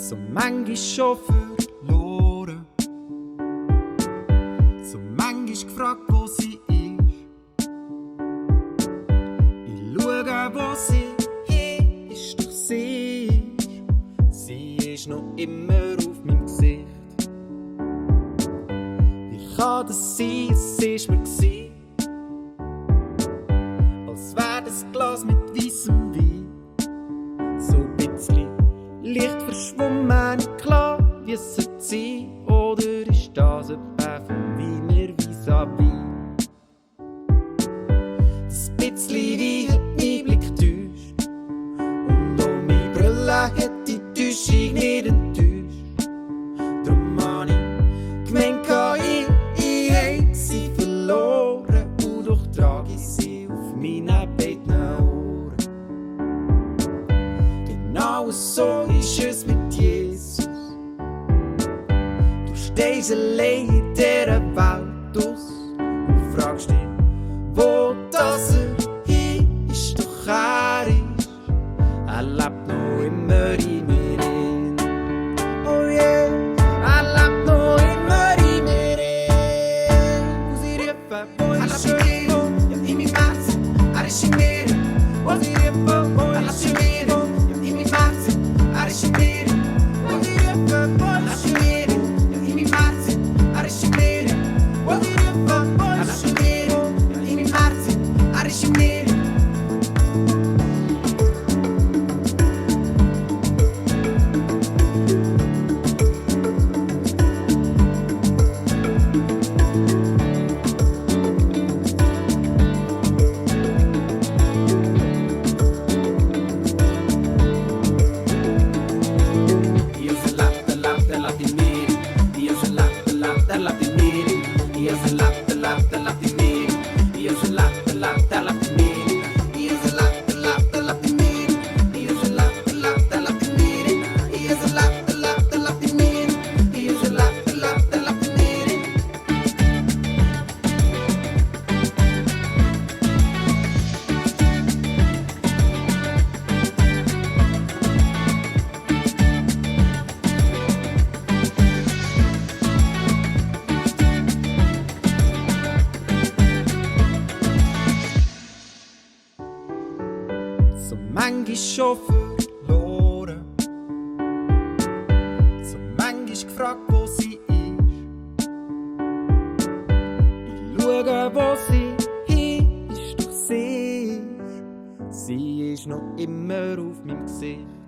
so manchmal schon verloren, so manchmal gefragt, wo sie ist. Ich schaue, wo sie ist, doch sie ist noch immer auf meinem Gesicht. Wie kann das sein, es ist mir gewesen, als wär das Glas mit weissem Wein. So ein bisschen Licht verschwommen, nicht klar, wie es sein sollte. Oder ist das ein Pfeffer, wie mir vis-à-vis? Das bisschen Wein hat meinen Blick getäuscht, und auch meine Brille hat die Täuschung nicht enttäuscht. Darum habe ich gemeint, ich habe sie verloren, und doch trage ich sie auf meinen beiden Ohren. Genau so ist es mit Jesus. Du stehst allein in dieser Welt aus und fragst dich, wo das ist, doch er ist. Er lebt noch immer in mir drin. Oh yeah, er lebt noch immer in mir drin. Und sie riefen, wo ist er? Ja, in meinem Herzen, er ist in mir. Und sie riefen, wo ist er? In meinem Herzen, er ist in mir. Und sie riefen, wo ist er? In meinem Herzen, er ist in mir. Und sie riefen, wo ist er? In meinem Herzen, er ist in mir. So manchmal schon verloren, so manchmal gefragt, wo sie ist. Ich schaue, wo sie ist, doch sie ist noch immer auf meinem Gesicht.